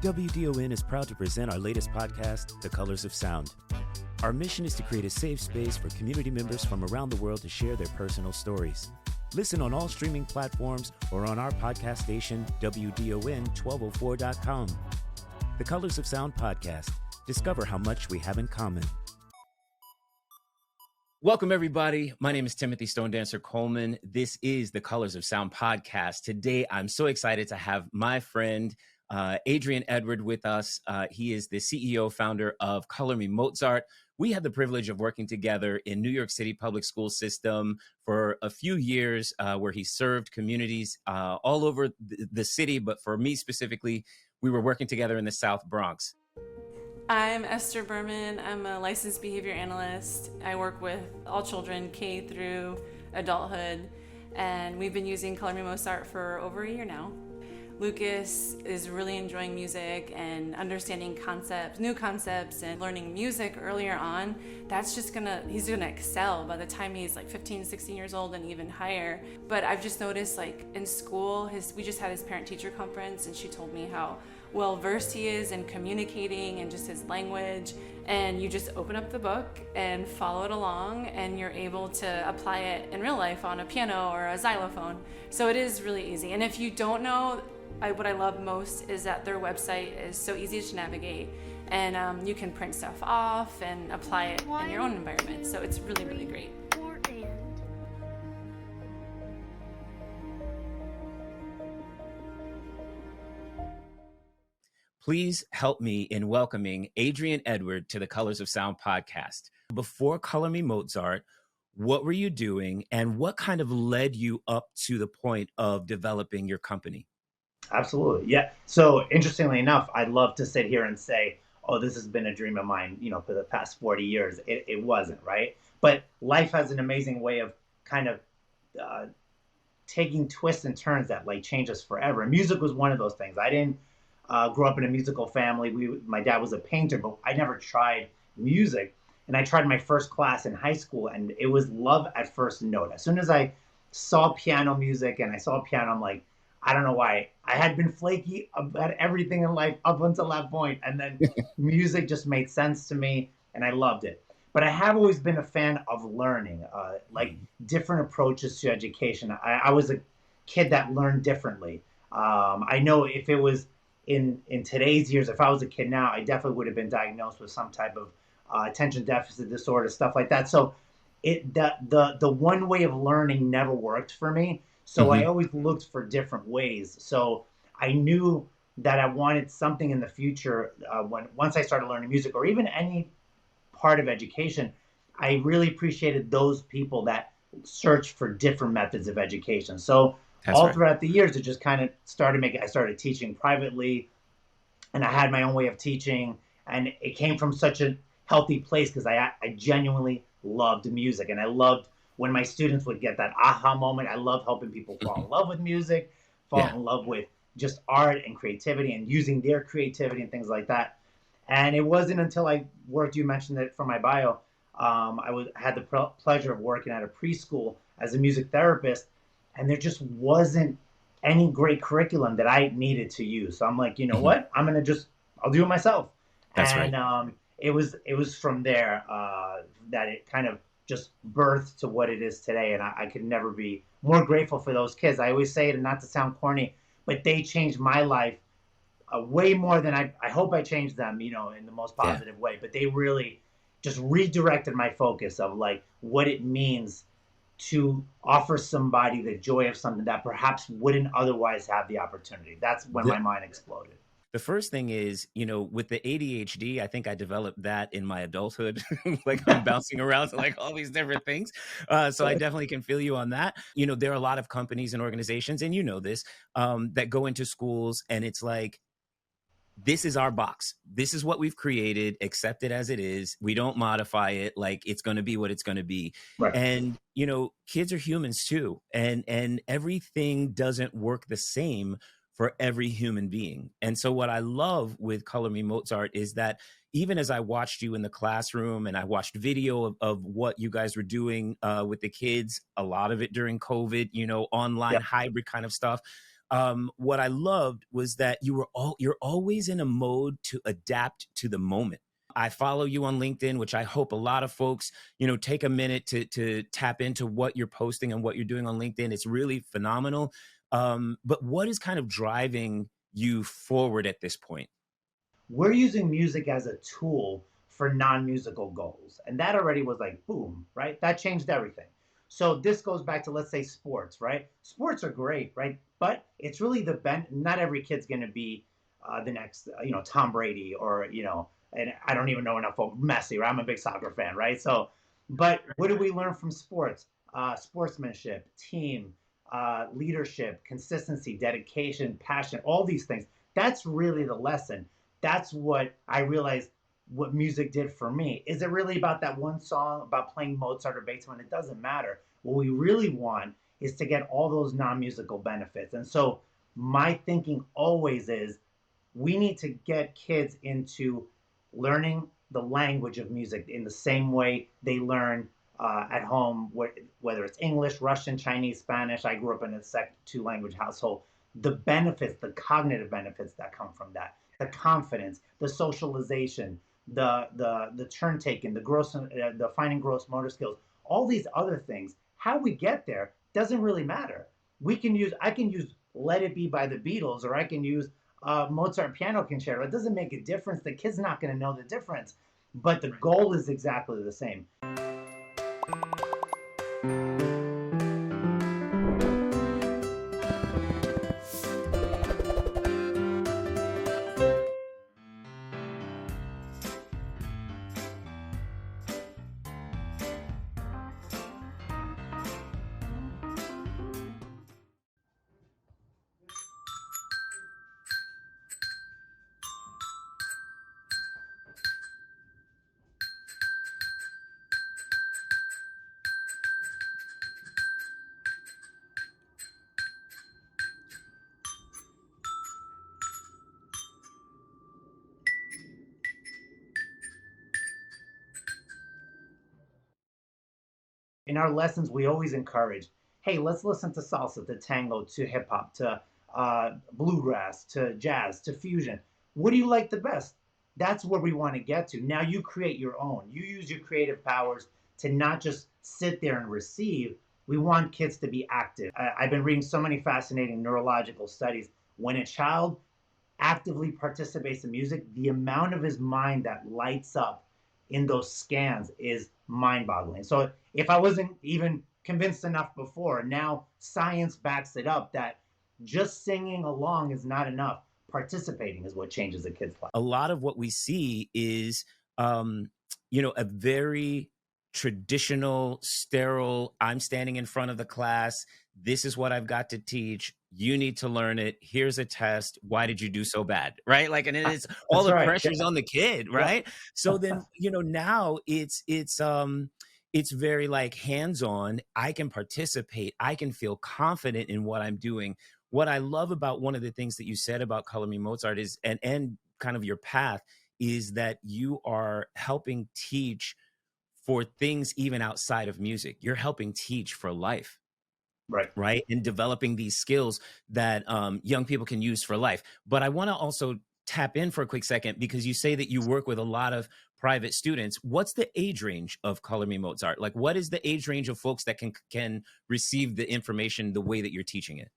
WDON is proud to present our latest podcast, The Colors of Sound. Our mission is to create a safe space for community members from around the world to share their personal stories. Listen on all streaming platforms or on our podcast station, WDON1204.com. The Colors of Sound podcast. Discover how much we have in common. Welcome, everybody. My name is Timothy Stone Dancer Coleman. This is the Colors of Sound podcast. Today, I'm so excited to have my friend, Adrian Edward with us. He is the CEO, founder of Color Me Mozart. We had the privilege of working together in New York City public school system for a few years, where he served communities all over the city. But for me specifically, we were working together in the South Bronx. I'm Esther Berman. I'm a licensed behavior analyst. I work with all children, K through adulthood, and we've been using Color Me Mozart for over a year now. Lucas is really enjoying music and understanding new concepts and learning music earlier on. He's gonna excel by the time he's like 15, 16 years old and even higher. But I've just noticed, like in school, we just had his parent-teacher conference, and she told me how well-versed he is in communicating and just his language. And you just open up the book and follow it along, and you're able to apply it in real life on a piano or a xylophone. So it is really easy. And if you don't know, what I love most is that their website is so easy to navigate, and you can print stuff off and apply it in your own environment. So it's really, really great. Please help me in welcoming Adrian Edward to the Colors of Sound podcast. Before Color Me Mozart, what were you doing, and what kind of led you up to the point of developing your company? Absolutely. Yeah. So interestingly enough, I'd love to sit here and say, oh, this has been a dream of mine, for the past 40 years. It wasn't, right? But life has an amazing way of kind of taking twists and turns that like change us forever. And music was one of those things. I didn't grow up in a musical family. My dad was a painter, but I never tried music. And I tried my first class in high school, and it was love at first note. As soon as I saw piano music and I saw piano, I'm like, I don't know why. I had been flaky about everything in life up until that point, and then music just made sense to me, and I loved it. But I have always been a fan of learning, different approaches to education. I was a kid that learned differently. I know if it was in today's years, if I was a kid now, I definitely would have been diagnosed with some type of attention deficit disorder, stuff like that. So the one way of learning never worked for me. So I always looked for different ways. So I knew that I wanted something in the future. Once I started learning music, or even any part of education, I really appreciated those people that search for different methods of education. So throughout the years, it just kind of I started teaching privately, and I had my own way of teaching, and it came from such a healthy place because I genuinely loved music, and I loved when my students would get that aha moment. I love helping people fall in love with music, fall in love with just art and creativity and using their creativity and things like that. And it wasn't until I worked, you mentioned it for my bio, had the pleasure of working at a preschool as a music therapist, and there just wasn't any great curriculum that I needed to use. So I'm like, you know what? I'll do it myself. That's right. It was from there that it kind of just birthed to what it is today. And I could never be more grateful for those kids. I always say it, and not to sound corny, but they changed my life way more than I hope I changed them, in the most positive way. But they really just redirected my focus of like what it means to offer somebody the joy of something that perhaps wouldn't otherwise have the opportunity. That's when my mind exploded. The first thing is, with the ADHD, I think I developed that in my adulthood. Like I'm bouncing around to like all these different things. So I definitely can feel you on that. There are a lot of companies and organizations, and this, that go into schools, and it's like, this is our box. This is what we've created. Accept it as it is. We don't modify it. Like it's going to be what it's going to be. Right. And, kids are humans too. And everything doesn't work the same for every human being. And so what I love with Color Me Mozart is that even as I watched you in the classroom and I watched video of what you guys were doing with the kids, a lot of it during COVID, online hybrid kind of stuff. what I loved was that you're always in a mode to adapt to the moment. I follow you on LinkedIn, which I hope a lot of folks, take a minute to tap into what you're posting and what you're doing on LinkedIn. It's really phenomenal. But what is kind of driving you forward at this point? We're using music as a tool for non-musical goals. And that already was like, boom, right? That changed everything. So this goes back to, let's say, sports, right? Sports are great, right? But it's really not every kid's going to be the next, Tom Brady or, and I don't even know enough about Messi, right? I'm a big soccer fan, right? So, but what do we learn from sports? Sportsmanship, team, leadership, consistency, dedication, passion, all these things. That's really the lesson. That's what I realized what music did for me. Is it really about that one song, about playing Mozart or Beethoven? It doesn't matter. What we really want is to get all those non-musical benefits. And so my thinking always is we need to get kids into learning the language of music in the same way they learn at home, whether it's English, Russian, Chinese, Spanish. I grew up in a two language household. The benefits, the cognitive benefits that come from that, the confidence, the socialization, the turn taking, the finding gross motor skills, all these other things. How we get there doesn't really matter. I can use Let It Be by the Beatles, or I can use Mozart piano concerto. It doesn't make a difference. The kid's not going to know the difference, but the goal is exactly the same. In our lessons, we always encourage, hey, let's listen to salsa, to tango, to hip hop, to bluegrass, to jazz, to fusion. What do you like the best? That's where we want to get to. Now you create your own. You use your creative powers to not just sit there and receive. We want kids to be active. I've been reading so many fascinating neurological studies. When a child actively participates in music, the amount of his mind that lights up in those scans is mind boggling. So if I wasn't even convinced enough before, now science backs it up that just singing along is not enough. Participating is what changes a kid's life. A lot of what we see is, a very traditional, sterile, I'm standing in front of the class. This is what I've got to teach. You need to learn it. Here's a test. Why did you do so bad? Right. Like, and it's all That's the right. pressure's Yeah. on the kid. Right. Yeah. So then, now it's very like hands-on. I can participate. I can feel confident in what I'm doing. What I love about one of the things that you said about Color Me Mozart is, and kind of your path, is that you are helping teach for things even outside of music. You're helping teach for life, Right. right? And developing these skills that young people can use for life. But I want to also tap in for a quick second, because you say that you work with a lot of private students. What's the age range of Color Me Mozart? Like, what is the age range of folks that can receive the information the way that you're teaching it?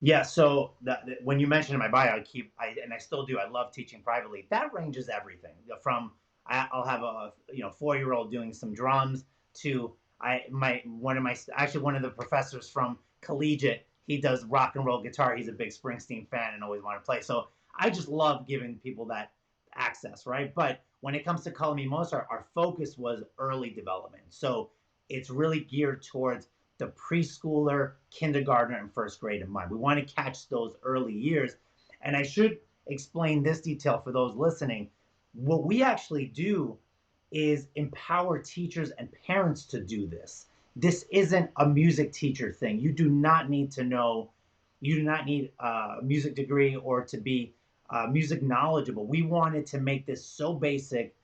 Yeah, so when you mentioned in my bio, and I still do. I love teaching privately. That ranges everything from I'll have a 4-year-old doing some drums to one of the professors from collegiate. He does rock and roll guitar. He's a big Springsteen fan and always wanted to play. So I just love giving people that access, right? But when it comes to Color Me Mozart, our focus was early development. So it's really geared towards the preschooler, kindergartner, and first grade in mind. We want to catch those early years. And I should explain this detail for those listening. What we actually do is empower teachers and parents to do this. This isn't a music teacher thing. You do not need a music degree or to be music knowledgeable. We wanted to make this so basic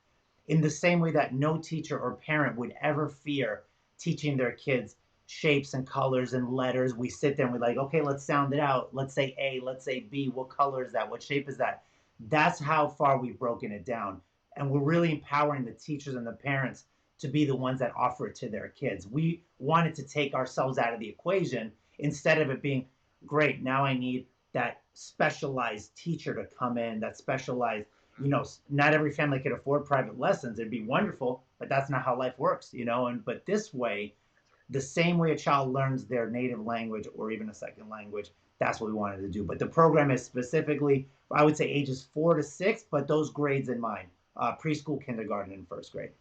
in the same way that no teacher or parent would ever fear teaching their kids shapes and colors and letters. We sit there and we're like, okay, let's sound it out. Let's say A, let's say B. What color is that? What shape is that? That's how far we've broken it down. And we're really empowering the teachers and the parents to be the ones that offer it to their kids. We wanted to take ourselves out of the equation instead of it being great. Now I need that specialized teacher to come in, that specialized, not every family could afford private lessons. It'd be wonderful, but that's not how life works, but this way, the same way a child learns their native language or even a second language, that's what we wanted to do. But the program is specifically, I would say, ages 4 to 6, but those grades in mind, preschool, kindergarten, and first grade.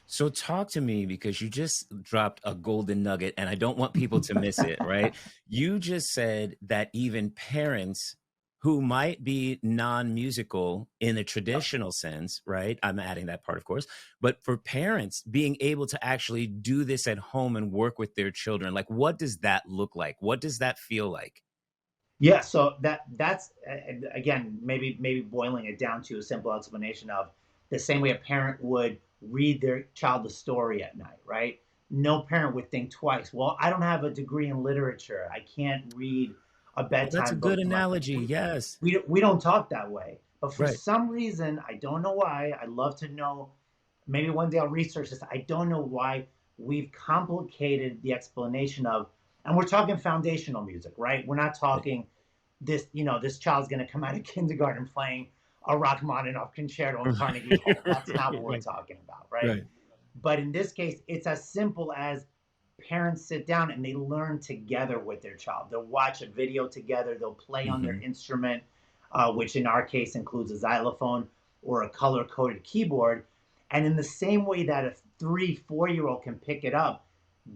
So talk to me, because you just dropped a golden nugget and I don't want people to miss it, right? You just said that even parents who might be non-musical in a traditional sense, right? I'm adding that part, of course, but for parents being able to actually do this at home and work with their children, like what does that look like? What does that feel like? Yeah, so that's again, maybe boiling it down to a simple explanation of the same way a parent would read their child a story at night, right? No parent would think twice. Well, I don't have a degree in literature. I can't read a Oh, that's a bedtime good book to my analogy. we Yes. we don't talk that way. But for Right. some reason, I don't know why. I love to know. Maybe one day I'll research this. I don't know why we've complicated the explanation of, and we're talking foundational music, right? We're not Right. talking this child's going to come out of kindergarten playing a Rachmaninoff concerto in Carnegie Hall. That's not what we're Right. talking about, right? Right. But in this case, it's as simple as parents sit down and they learn together with their child. They'll watch a video together, they'll play on their Hmm. instrument, which in our case includes a xylophone or a color coded keyboard. And in the same way that a 3, 4 year old can pick it up,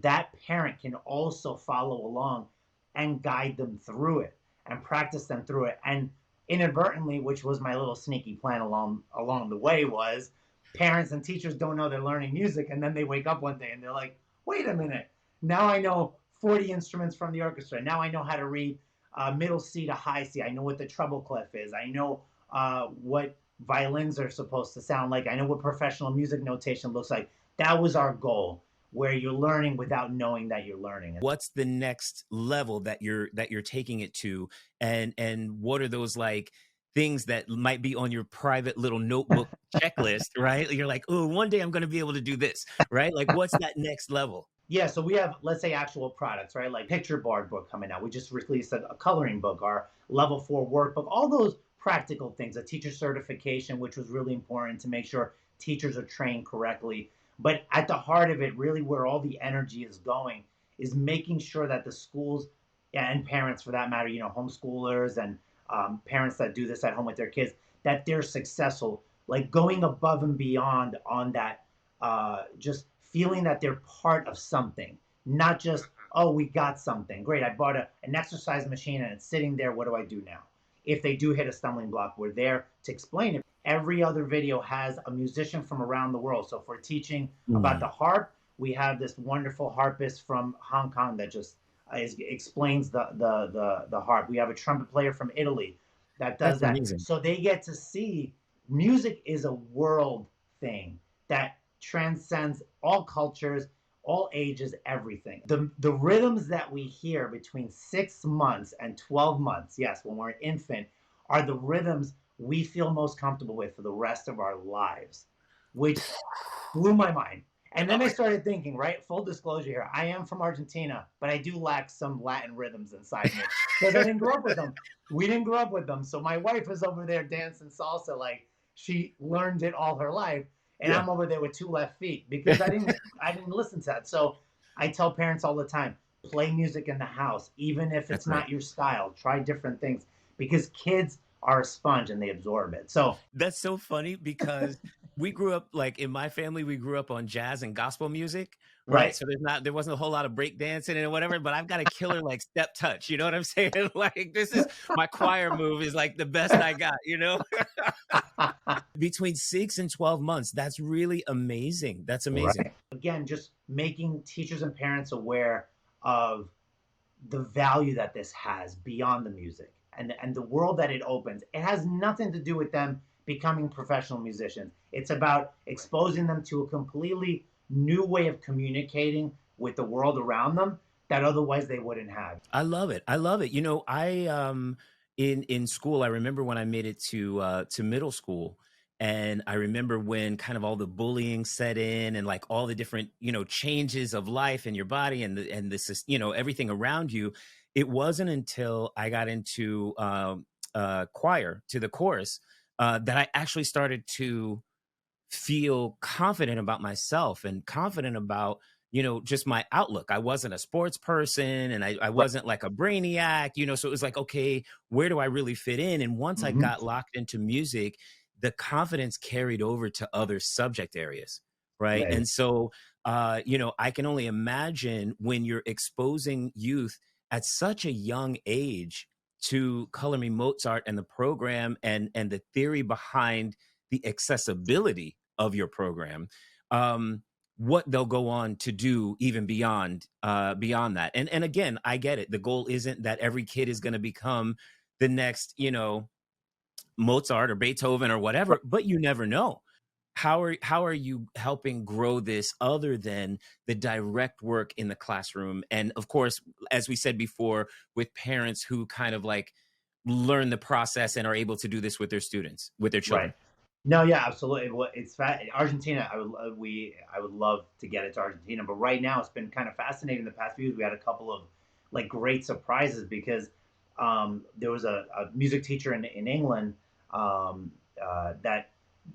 that parent can also follow along and guide them through it and practice them through it. And inadvertently, which was my little sneaky plan along the way, was parents and teachers don't know they're learning music, and then they wake up one day and they're like, wait a minute, now I know 40 instruments from the orchestra. Now I know how to read middle C to high C. I know what the treble clef is. I know what violins are supposed to sound like. I know what professional music notation looks like. That was our goal, where you're learning without knowing that you're learning. What's the next level that you're taking it to, and what are those like things that might be on your private little notebook checklist, right? You're like, oh, one day I'm going to be able to do this, right? Like what's that next level? Yeah, so we have, let's say, actual products, right? Like picture board book coming out. We just released a coloring book, our level 4 workbook, all those practical things, a teacher certification, which was really important to make sure teachers are trained correctly. But at the heart of it, really where all the energy is going, is making sure that the schools and parents, for that matter, homeschoolers and parents that do this at home with their kids, that they're successful, like going above and beyond on that, just feeling that they're part of something, not just, oh, we got something. Great, I bought an exercise machine and it's sitting there. What do I do now? If they do hit a stumbling block, we're there to explain it. Every other video has a musician from around the world. So if we're teaching about Mm, the harp, we have this wonderful harpist from Hong Kong that just explains the harp. We have a trumpet player from Italy that does that's that. amazing. So they get to see music is a world thing that transcends all cultures, all ages, everything. The rhythms that we hear between 6 months and 12 months, yes, when we're an infant, are the rhythms we feel most comfortable with for the rest of our lives, which blew my mind. And then I started thinking, right? Full disclosure here, I am from Argentina, but I do lack some Latin rhythms inside me because I didn't grow up with them. We didn't grow up with them. So my wife is over there dancing salsa like she learned it all her life. And Yeah. I'm over there with 2 left feet because I didn't listen to that. So I tell parents all the time, play music in the house, even if it's That's right. not your style. Try different things because kids are a sponge and they absorb it. So That's so funny because we grew up, like in my family, we grew up on jazz and gospel music, right? right. So there wasn't a whole lot of break dancing and whatever, but I've got a killer like step touch. You know what I'm saying? Like this is my choir move is like the best I got, you know? Between 6 and 12 months. That's really amazing. That's amazing. Right. Again, just making teachers and parents aware of the value that this has beyond the music and the world that it opens. It has nothing to do with them becoming professional musicians. It's about exposing them to a completely new way of communicating with the world around them that otherwise they wouldn't have. I love it. I love it. I in school, I remember when I made it to middle school, and I remember when kind of all the bullying set in and like all the different, changes of life in your body and this is, everything around you. It wasn't until I got into choir, to the chorus, that I actually started to feel confident about myself and confident about, just my outlook. I wasn't a sports person, and I Right. wasn't like a brainiac, so it was like, okay, where do I really fit in? And once I Hmm. got locked into music, the confidence carried over to other subject areas. Right. Right. And so, I can only imagine when you're exposing youth at such a young age to Color Me Mozart and the program and the theory behind the accessibility of your program, um, what they'll go on to do even beyond that. And again, I get it. The goal isn't that every kid is going to become the next, Mozart or Beethoven or whatever, but you never know. How are you helping grow this other than the direct work in the classroom? And of course, as we said before, with parents who kind of like learn the process and are able to do this with their students, with their Right. children. No, yeah, absolutely. Well, it's Argentina. I would love to get it to Argentina, but right now it's been kind of fascinating. The past few years, we had a couple of like great surprises because there was a music teacher in England that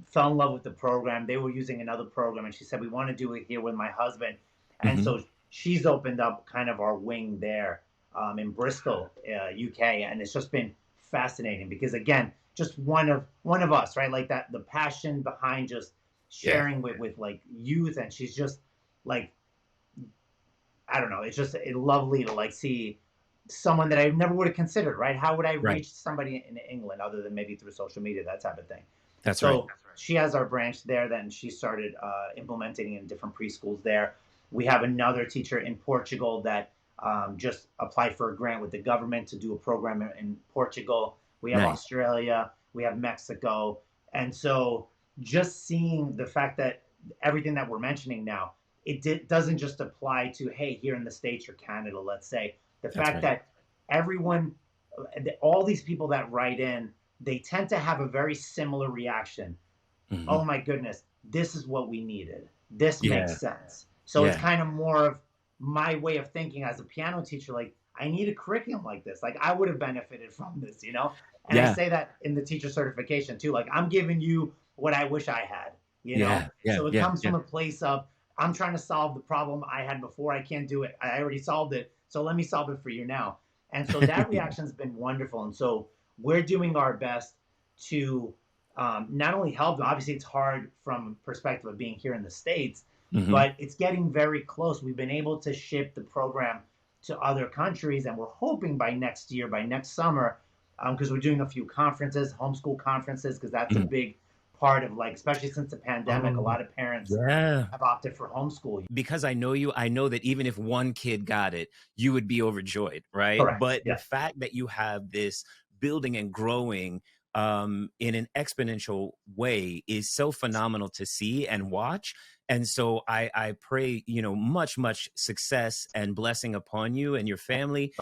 fell in love with the program. They were using another program, and she said we want to do it here with my husband, and Mhm. so she's opened up kind of our wing there in Bristol, UK, and it's just been fascinating because again, just one of us, right? Like that, the passion behind just Yeah. sharing with like youth, and she's just like, I don't know, it's just lovely to like see someone that I never would have considered, right? How would I Right. reach somebody in England other than maybe through social media, that type of thing? That's right. So she has our branch there. Then she started implementing in different preschools there. We have another teacher in Portugal that just applied for a grant with the government to do a program in Portugal. We have Nice. Australia. We have Mexico. And so just seeing the fact that everything that we're mentioning now, doesn't just apply to, hey, here in the States or Canada, let's say. The That's fact right. that everyone, all these people that write in, they tend to have a very similar reaction. Oh Mhm. my goodness, this is what we needed. This makes Yeah. sense. So it's Yeah. kind of more of my way of thinking as a piano teacher. Like, I need a curriculum like this. Like, I would have benefited from this, you know? And I Yeah. say that in the teacher certification too. Like, I'm giving you what I wish I had, you know? Yeah. Yeah. So it Yeah. comes Yeah. from a place of, I'm trying to solve the problem I had before. I can't do it. I already solved it. So let me solve it for you now. And so that reaction's been wonderful. And so we're doing our best to not only help them, obviously it's hard from perspective of being here in the States, Mhm. but it's getting very close. We've been able to ship the program to other countries, and we're hoping by next year, by next summer, because we're doing a few conferences, homeschool conferences, because that's a Mhm. big part of like, especially since the pandemic, a Oh, lot of parents yeah. have opted for homeschool. Because I know you, I know that even if one kid got it, you would be overjoyed, right? Correct. But the Yeah. fact that you have this building and growing in an exponential way is so phenomenal to see and watch. And so I pray, much success and blessing upon you and your family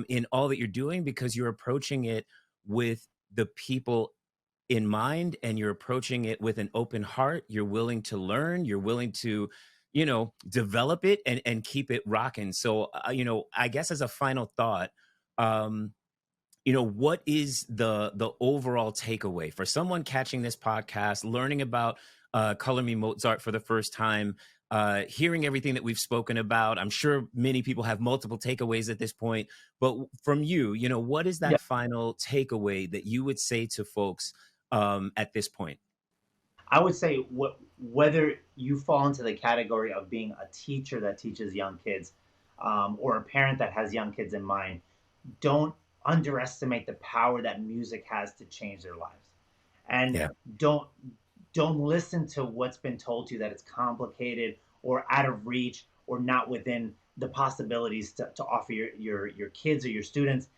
in all that you're doing, because you're approaching it with the people in mind, and you're approaching it with an open heart. You're willing to learn, you're willing to, develop it and keep it rocking. So I guess as a final thought, um what is the overall takeaway for someone catching this podcast, learning about Color Me Mozart for the first time, hearing everything that we've spoken about? I'm sure many people have multiple takeaways at this point, but from you, what is Yeah. that final takeaway that you would say to folks at this point? I would say whether you fall into the category of being a teacher that teaches young kids or a parent that has young kids in mind, don't underestimate the power that music has to change their lives. And Yeah. don't don't listen to what's been told to you that it's complicated or out of reach or not within the possibilities to offer your kids or your students.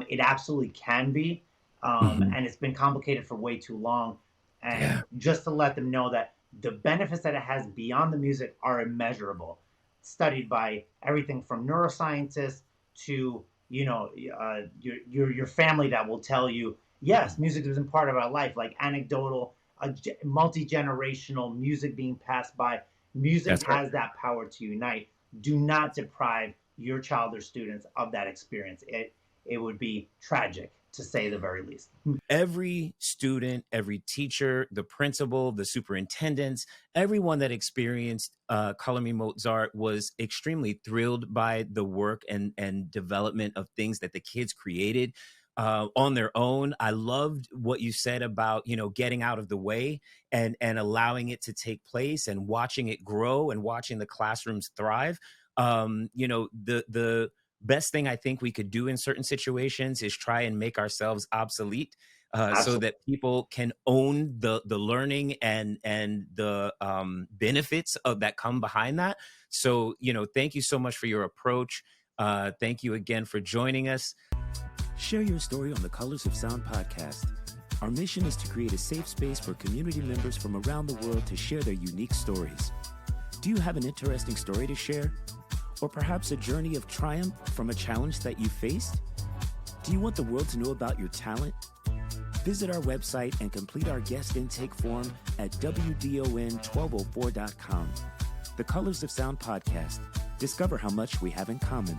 It absolutely can be, Hmm. and it's been complicated for way too long. And Yeah. just to let them know that the benefits that it has beyond the music are immeasurable. studied by everything from neuroscientists to your family that will tell you, yes, music has been part of our life, like anecdotal, multi-generational music being passed by. Music That's right. has that power to unite. Do not deprive your child or students of that experience. It would be tragic, to say the very least. Every student, every teacher, the principal, the superintendents, everyone that experienced Color Me Mozart was extremely thrilled by the work and development of things that the kids created on their own. I loved what you said about, getting out of the way and allowing it to take place and watching it grow and watching the classrooms thrive. The best thing I think we could do in certain situations is try and make ourselves obsolete, so Absolutely. that people can own the learning and the benefits of that come behind that. So, thank you so much for your approach. Thank you again for joining us. Share your story on the Colors of Sound podcast. Our mission is to create a safe space for community members from around the world to share their unique stories. Do you have an interesting story to share? Or perhaps a journey of triumph from a challenge that you faced? Do you want the world to know about your talent? Visit our website and complete our guest intake form at WDON1204.com. The Colors of Sound podcast. Discover how much we have in common.